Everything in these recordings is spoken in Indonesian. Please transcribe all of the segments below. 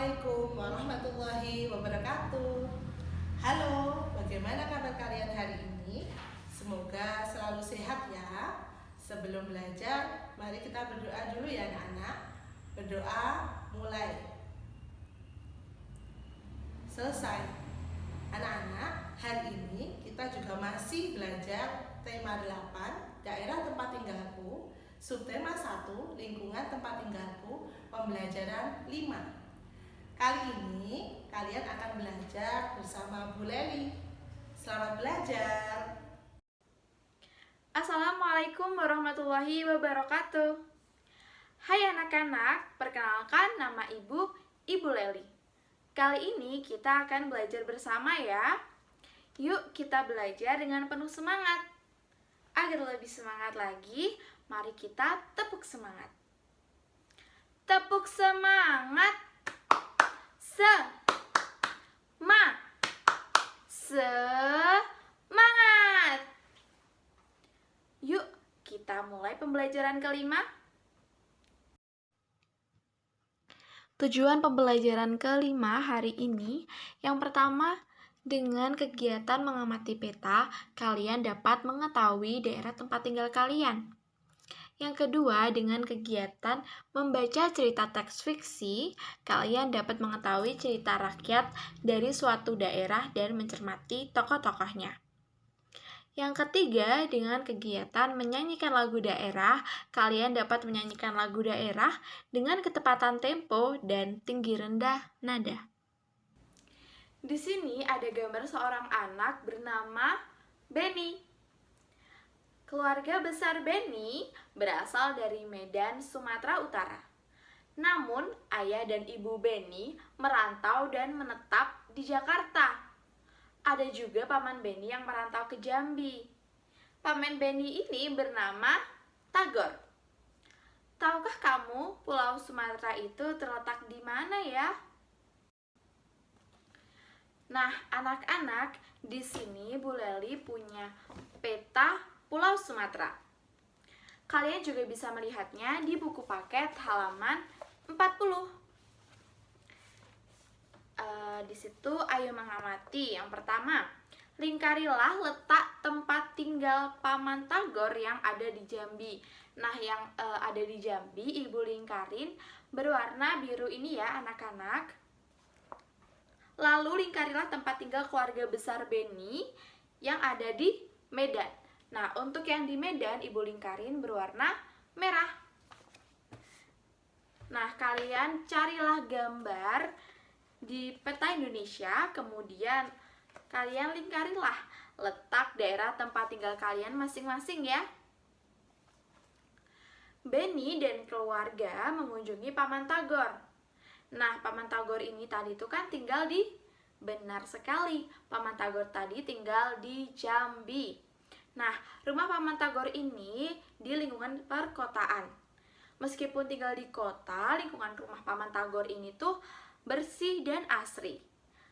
Assalamualaikum warahmatullahi wabarakatuh. Halo, bagaimana kabar kalian hari ini? Semoga selalu sehat ya. Sebelum belajar, mari kita berdoa dulu ya anak-anak. Berdoa mulai. Selesai. Anak-anak, hari ini kita juga masih belajar tema 8, daerah tempat tinggalku, subtema 1, lingkungan tempat tinggalku, pembelajaran 5. Kali ini kalian akan belajar bersama Bu Leli. Selamat belajar. Assalamualaikum warahmatullahi wabarakatuh. Hai anak-anak, perkenalkan nama Ibu Leli. Kali ini kita akan belajar bersama ya. Yuk kita belajar dengan penuh semangat. Agar lebih semangat lagi, mari kita tepuk semangat. Tepuk semangat. Semangat. Yuk, kita mulai pembelajaran kelima. Tujuan pembelajaran kelima hari ini, yang pertama, dengan kegiatan mengamati peta, kalian dapat mengetahui daerah tempat tinggal kalian. Yang kedua, dengan kegiatan membaca cerita teks fiksi, kalian dapat mengetahui cerita rakyat dari suatu daerah dan mencermati tokoh-tokohnya. Yang ketiga, dengan kegiatan menyanyikan lagu daerah, kalian dapat menyanyikan lagu daerah dengan ketepatan tempo dan tinggi rendah nada. Di sini ada gambar seorang anak bernama Benny. Keluarga besar Benny berasal dari Medan, Sumatera Utara. Namun, ayah dan ibu Benny merantau dan menetap di Jakarta. Ada juga paman Benny yang merantau ke Jambi. Paman Benny ini bernama Tagor. Tahukah kamu Pulau Sumatera itu terletak di mana ya? Nah, anak-anak, di sini Bu Leli punya peta Pulau Sumatera. Kalian juga bisa melihatnya di buku paket halaman 40. Di situ ayo mengamati. Yang pertama, lingkarilah letak tempat tinggal Paman Tagor yang ada di Jambi. Nah, yang ada di Jambi, Ibu lingkarin berwarna biru ini ya anak-anak. Lalu lingkarilah tempat tinggal keluarga besar Benny yang ada di Medan. Nah, untuk yang di Medan, Ibu lingkarin berwarna merah. Nah, kalian carilah gambar di peta Indonesia, kemudian kalian lingkarilah letak daerah tempat tinggal kalian masing-masing ya. Benny dan keluarga mengunjungi Paman Tagor. Nah, Paman Tagor ini tadi itu kan tinggal di, benar sekali, Paman Tagor tadi tinggal di Jambi. Nah, rumah Paman Tagor ini di lingkungan perkotaan. Meskipun tinggal di kota, lingkungan rumah Paman Tagor ini tuh bersih dan asri.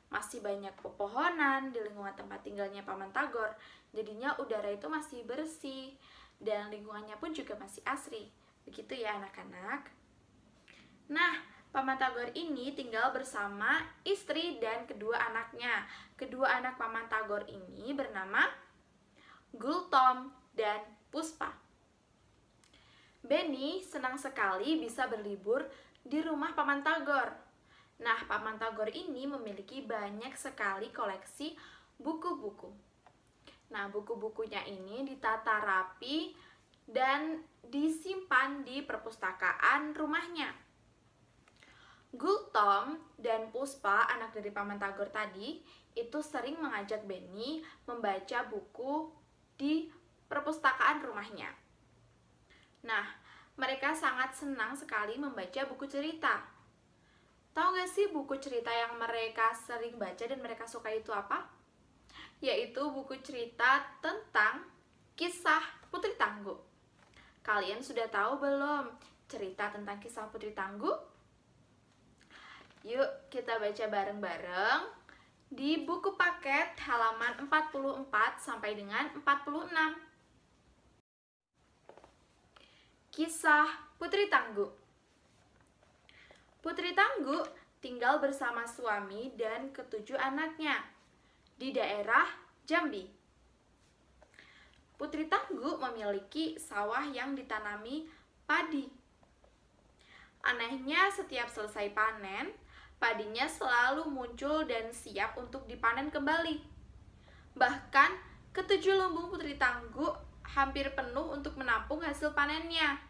Masih banyak pepohonan di lingkungan tempat tinggalnya Paman Tagor. Jadinya udara itu masih bersih dan lingkungannya pun juga masih asri. Begitu ya anak-anak. Nah, Paman Tagor ini tinggal bersama istri dan kedua anaknya. Kedua anak Paman Tagor ini bernama Gultom dan Puspa. Benny senang sekali bisa berlibur di rumah Paman Tagor. Nah, Paman Tagor ini memiliki banyak sekali koleksi buku-buku. Nah, buku-bukunya ini ditata rapi dan disimpan di perpustakaan rumahnya. Gultom dan Puspa, anak dari Paman Tagor tadi, itu sering mengajak Benny membaca buku di perpustakaan rumahnya. Nah, mereka sangat senang sekali membaca buku cerita. Tahu gak sih buku cerita yang mereka sering baca dan mereka suka itu apa? Yaitu buku cerita tentang kisah Putri Tangguh. Kalian sudah tahu belum cerita tentang kisah Putri Tangguh? Yuk kita baca bareng-bareng di buku paket halaman 44 sampai dengan 46. Kisah Putri Tangguh. Putri Tangguh tinggal bersama suami dan ketujuh anaknya di daerah Jambi. Putri Tangguh memiliki sawah yang ditanami padi. Anehnya, setiap selesai panen, padinya selalu muncul dan siap untuk dipanen kembali. Bahkan, ketujuh lumbung Putri Tangguh hampir penuh untuk menampung hasil panennya.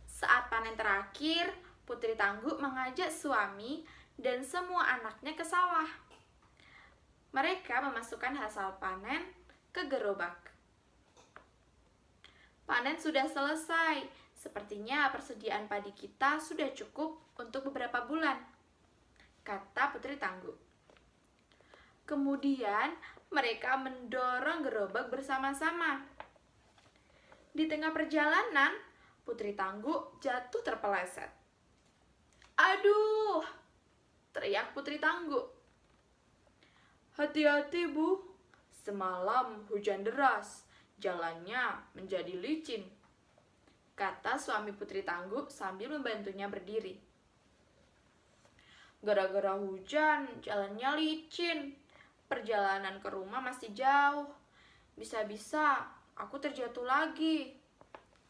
Saat panen terakhir, Putri Tangguh mengajak suami dan semua anaknya ke sawah. Mereka memasukkan hasil panen ke gerobak. Panen sudah selesai. Sepertinya persediaan padi kita sudah cukup untuk beberapa bulan, kata Putri Tangguh. Kemudian mereka mendorong gerobak bersama-sama. Di tengah perjalanan, Putri Tangguh jatuh terpeleset. "Aduh!" teriak Putri Tangguh. "Hati-hati, Bu. Semalam hujan deras, jalannya menjadi licin," kata suami Putri Tangguh sambil membantunya berdiri. "Gara-gara hujan, jalannya licin. Perjalanan ke rumah masih jauh. Bisa-bisa aku terjatuh lagi,"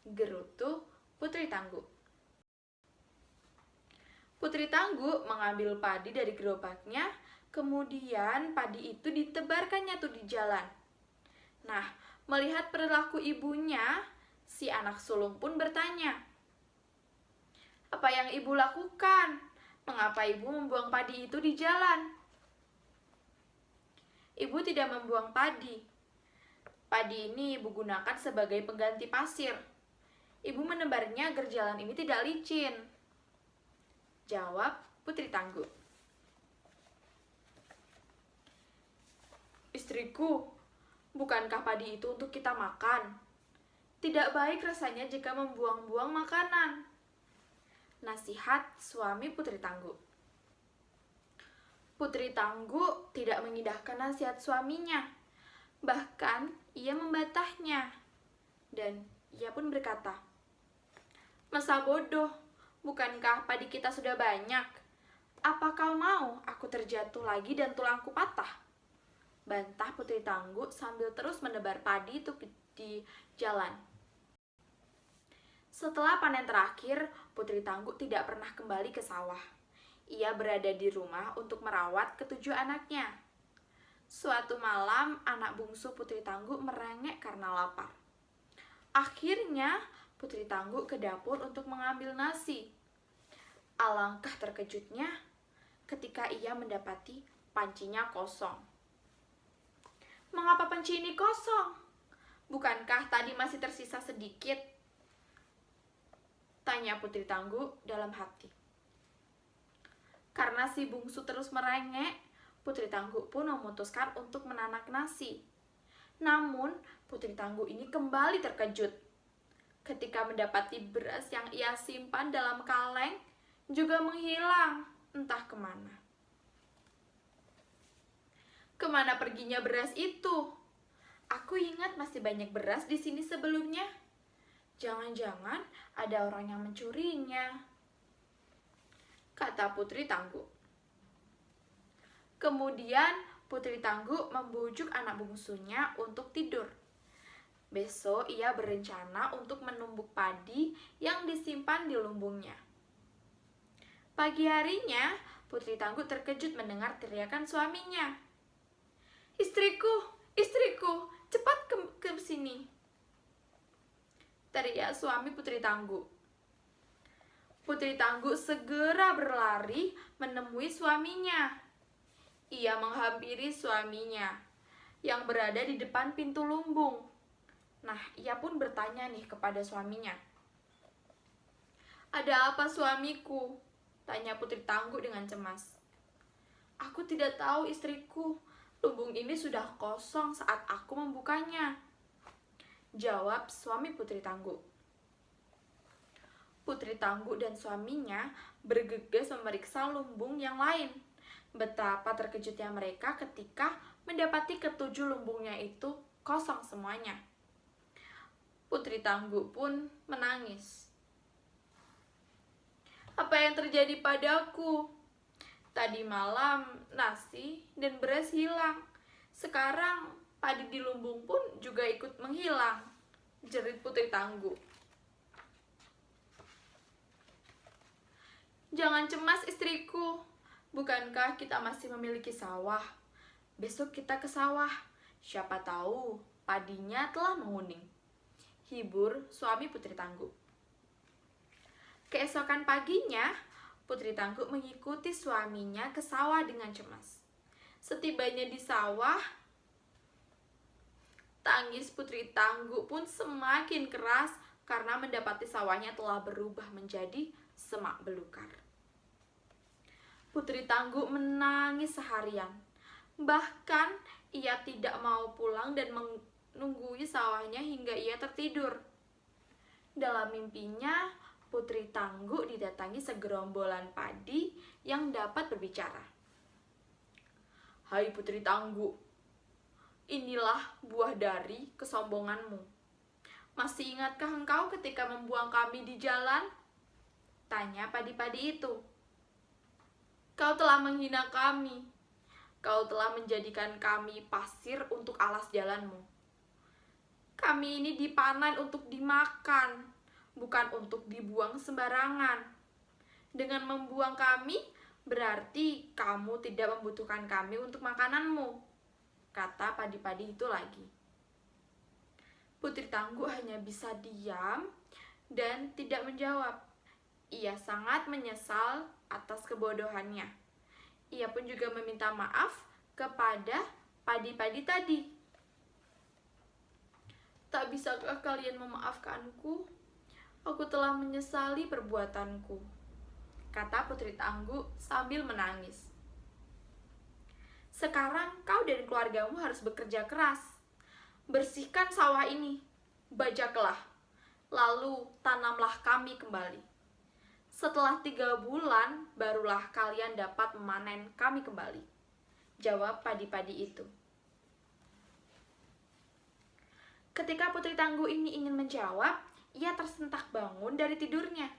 gerutu Putri Tangguh. Putri Tangguh mengambil padi dari gerobaknya, kemudian padi itu ditebarkannya tuh di jalan. Nah, melihat perilaku ibunya, si anak sulung pun bertanya, "Apa yang ibu lakukan? Mengapa ibu membuang padi itu di jalan?" "Ibu tidak membuang padi. Padi ini ibu gunakan sebagai pengganti pasir. Ibu menebarnya agar jalan ini tidak licin," jawab Putri Tangguh. "Istriku, bukankah padi itu untuk kita makan? Tidak baik rasanya jika membuang-buang makanan," nasihat suami Putri Tangguh. Putri Tangguh tidak mengindahkan nasihat suaminya. Bahkan ia membantahnya. Dan ia pun berkata, "Masa bodoh, bukankah padi kita sudah banyak? Apa kau mau aku terjatuh lagi dan tulangku patah?" Bantah Putri Tangguh sambil terus menebar padi itu di jalan. Setelah panen terakhir, Putri Tangguh tidak pernah kembali ke sawah. Ia berada di rumah untuk merawat ketujuh anaknya. Suatu malam, anak bungsu Putri Tangguh merengek karena lapar. Akhirnya, Putri Tangguh ke dapur untuk mengambil nasi. Alangkah terkejutnya ketika ia mendapati pancinya kosong. "Mengapa panci ini kosong? Bukankah tadi masih tersisa sedikit?" tanya Putri Tangguh dalam hati. Karena si bungsu terus merengek, Putri Tangguh pun memutuskan untuk menanak nasi. Namun, Putri Tangguh ini kembali terkejut ketika mendapati beras yang ia simpan dalam kaleng juga menghilang entah kemana. "Kemana perginya beras itu? Aku ingat masih banyak beras di sini sebelumnya. Jangan-jangan ada orang yang mencurinya," kata Putri Tangguh. Kemudian Putri Tangguh membujuk anak bungsunya untuk tidur. Besok ia berencana untuk menumbuk padi yang disimpan di lumbungnya. Pagi harinya, Putri Tangguh terkejut mendengar teriakan suaminya. "Istriku, istriku, cepat ke sini," teriak suami Putri Tangguh. Putri Tangguh segera berlari menemui suaminya. Ia menghampiri suaminya yang berada di depan pintu lumbung. Nah, ia pun bertanya nih kepada suaminya. "Ada apa, suamiku?" tanya Putri Tangguh dengan cemas. "Aku tidak tahu, istriku. Lumbung ini sudah kosong saat aku membukanya," jawab suami Putri Tangguh. Putri Tangguh dan suaminya bergegas memeriksa lumbung yang lain. Betapa terkejutnya mereka ketika mendapati ketujuh lumbungnya itu kosong semuanya. Putri Tangguh pun menangis. Apa yang terjadi padaku? Tadi malam nasi dan beras hilang. Sekarang padi di lumbung pun juga ikut menghilang, jerit Putri Tangguh. Jangan cemas istriku, bukankah kita masih memiliki sawah? Besok kita ke sawah, siapa tahu padinya telah menguning. Hibur suami Putri Tangguh. Keesokan paginya, Putri Tangguh mengikuti suaminya ke sawah dengan cemas. Setibanya di sawah, tangis Putri Tangguh pun semakin keras karena mendapati sawahnya telah berubah menjadi semak belukar. Putri Tangguh menangis seharian. Bahkan ia tidak mau pulang dan menunggui sawahnya hingga ia tertidur. Dalam mimpinya, Putri Tangguh didatangi segerombolan padi yang dapat berbicara. Hai Putri Tangguh, inilah buah dari kesombonganmu. Masih ingatkah engkau ketika membuang kami di jalan? Tanya padi-padi itu. Kau telah menghina kami. Kau telah menjadikan kami pasir untuk alas jalanmu. Kami ini dipanen untuk dimakan, bukan untuk dibuang sembarangan. Dengan membuang kami, berarti kamu tidak membutuhkan kami untuk makananmu, kata padi-padi itu lagi. Putri Tangguh hanya bisa diam dan tidak menjawab. Ia sangat menyesal atas kebodohannya. Ia pun juga meminta maaf kepada padi-padi tadi. Tak bisakah kalian memaafkanku? Aku telah menyesali perbuatanku, kata Putri Tangguh sambil menangis. Sekarang kau dan keluargamu harus bekerja keras. Bersihkan sawah ini, bajaklah, lalu tanamlah kami kembali. Setelah 3 bulan, barulah kalian dapat memanen kami kembali, jawab padi-padi itu. Ketika Putri Tangguh ini ingin menjawab, ia tersentak bangun dari tidurnya.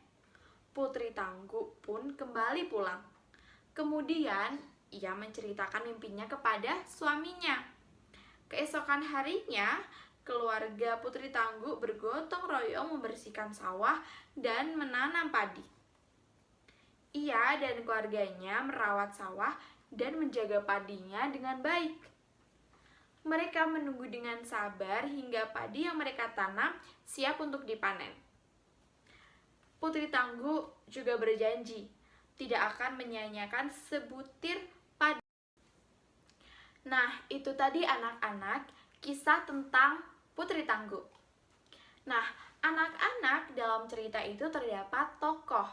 Putri Tangguh pun kembali pulang. Kemudian, ia menceritakan mimpinya kepada suaminya. Keesokan harinya, keluarga Putri Tangguh bergotong royong membersihkan sawah dan menanam padi. Ia dan keluarganya merawat sawah dan menjaga padinya dengan baik. Mereka menunggu dengan sabar hingga padi yang mereka tanam siap untuk dipanen. Putri Tangguh juga berjanji tidak akan menyia-nyiakan sebutir padi. Nah, itu tadi anak-anak kisah tentang Putri Tangguh. Nah, anak-anak dalam cerita itu terdapat tokoh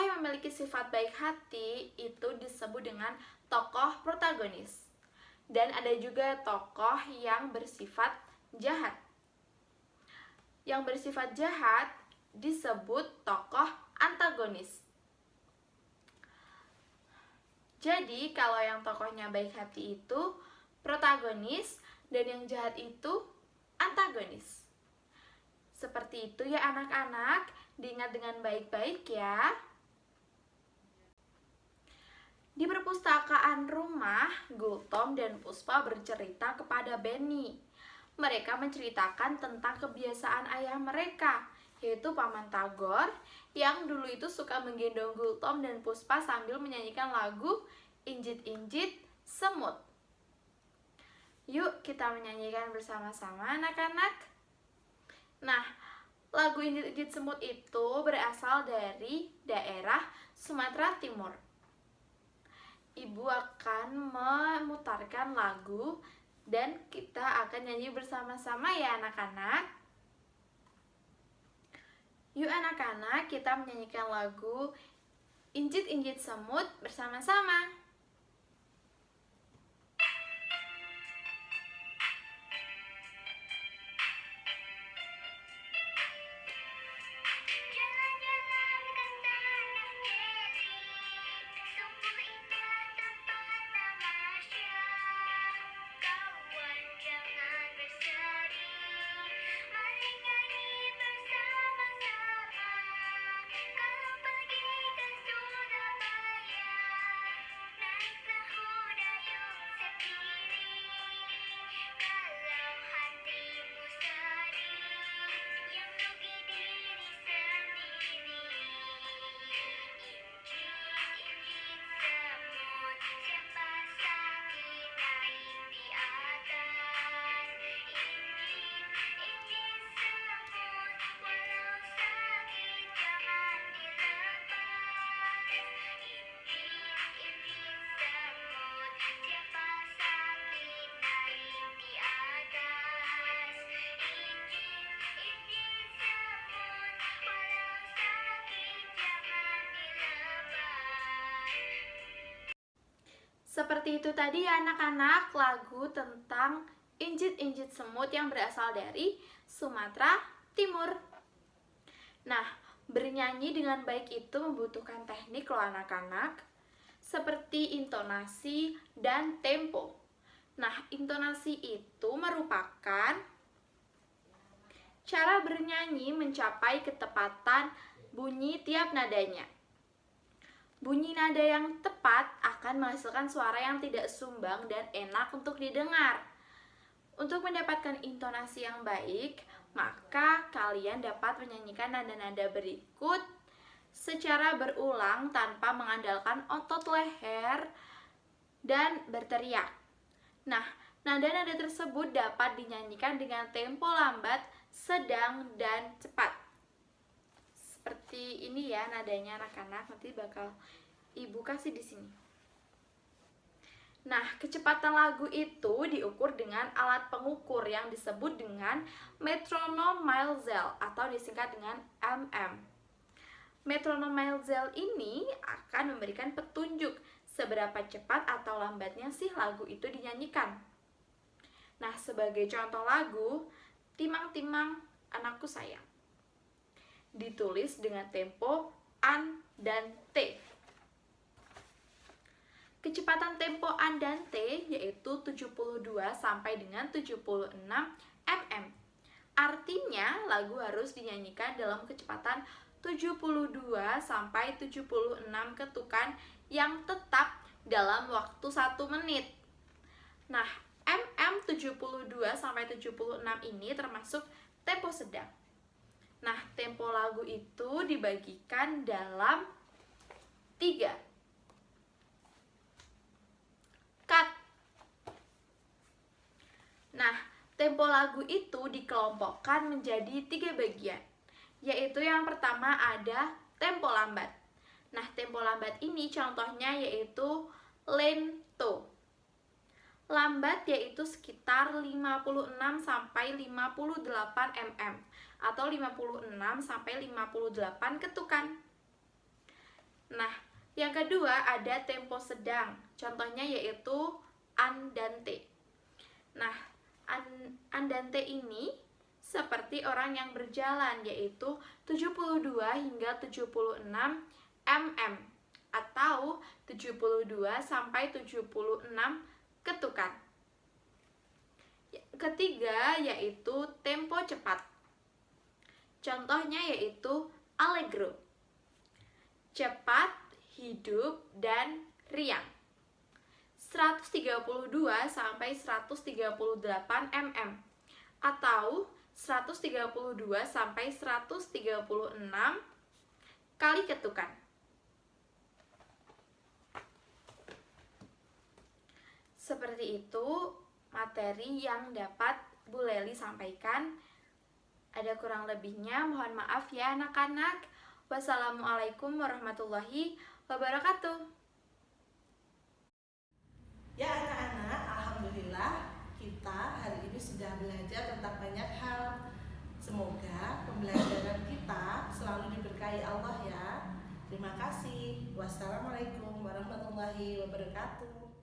yang memiliki sifat baik hati itu disebut dengan tokoh protagonis. Dan ada juga tokoh yang bersifat jahat. Yang bersifat jahat disebut tokoh antagonis. Jadi, kalau yang tokohnya baik hati itu protagonis dan yang jahat itu antagonis. Seperti itu ya anak-anak, diingat dengan baik-baik ya. Di perpustakaan rumah, Gultom dan Puspa bercerita kepada Benny. Mereka menceritakan tentang kebiasaan ayah mereka, yaitu Paman Tagor, yang dulu itu suka menggendong Gultom dan Puspa sambil menyanyikan lagu Injit-injit semut. Yuk kita menyanyikan bersama-sama anak-anak. Nah, lagu Injit-injit semut itu berasal dari daerah Sumatera Timur. Ibu akan memutarkan lagu dan kita akan nyanyi bersama-sama ya anak-anak. Yuk anak-anak, kita menyanyikan lagu Injit-injit semut bersama-sama. Seperti itu tadi ya anak-anak, lagu tentang injit-injit semut yang berasal dari Sumatera Timur. Nah, bernyanyi dengan baik itu membutuhkan teknik loh anak-anak, seperti intonasi dan tempo. Nah, intonasi itu merupakan cara bernyanyi mencapai ketepatan bunyi tiap nadanya. Bunyi nada yang tepat akan menghasilkan suara yang tidak sumbang dan enak untuk didengar. Untuk mendapatkan intonasi yang baik, maka kalian dapat menyanyikan nada-nada berikut secara berulang tanpa mengandalkan otot leher dan berteriak. Nah, nada-nada tersebut dapat dinyanyikan dengan tempo lambat, sedang, dan cepat. Seperti ini ya nadanya anak-anak, nanti bakal ibu kasih di sini. Nah, kecepatan lagu itu diukur dengan alat pengukur yang disebut dengan metronom Maelzel atau disingkat dengan mm. Metronom Maelzel ini akan memberikan petunjuk seberapa cepat atau lambatnya sih lagu itu dinyanyikan. Nah, sebagai contoh lagu, Timang-timang anakku sayang, ditulis dengan tempo andante. Kecepatan tempo andante yaitu 72 sampai dengan 76 mm. Artinya lagu harus dinyanyikan dalam kecepatan 72 sampai 76 ketukan yang tetap dalam waktu 1 menit. Nah, mm 72 sampai 76 ini termasuk tempo sedang. Nah, tempo lagu itu dibagikan dalam 3 cut. Nah, tempo lagu itu dikelompokkan menjadi 3 bagian, yaitu yang pertama ada tempo lambat. Nah, tempo lambat ini contohnya yaitu lento. Lambat yaitu sekitar 56 sampai 58 mm atau 56 sampai 58 ketukan. Nah, yang kedua ada tempo sedang. Contohnya yaitu andante. Nah, andante ini seperti orang yang berjalan yaitu 72 hingga 76 mm atau 72 sampai 76 ketukan. Ketiga yaitu tempo cepat. Contohnya yaitu allegro. Cepat, hidup, dan riang. 132 sampai 138 mm atau 132 sampai 136 kali ketukan. Seperti itu materi yang dapat Bu Leli sampaikan. Ada kurang lebihnya, mohon maaf ya anak-anak. Wassalamualaikum warahmatullahi wabarakatuh. Ya anak-anak, alhamdulillah kita hari ini sudah belajar tentang banyak hal. Semoga pembelajaran kita selalu diberkahi Allah ya. Terima kasih. Wassalamualaikum warahmatullahi wabarakatuh.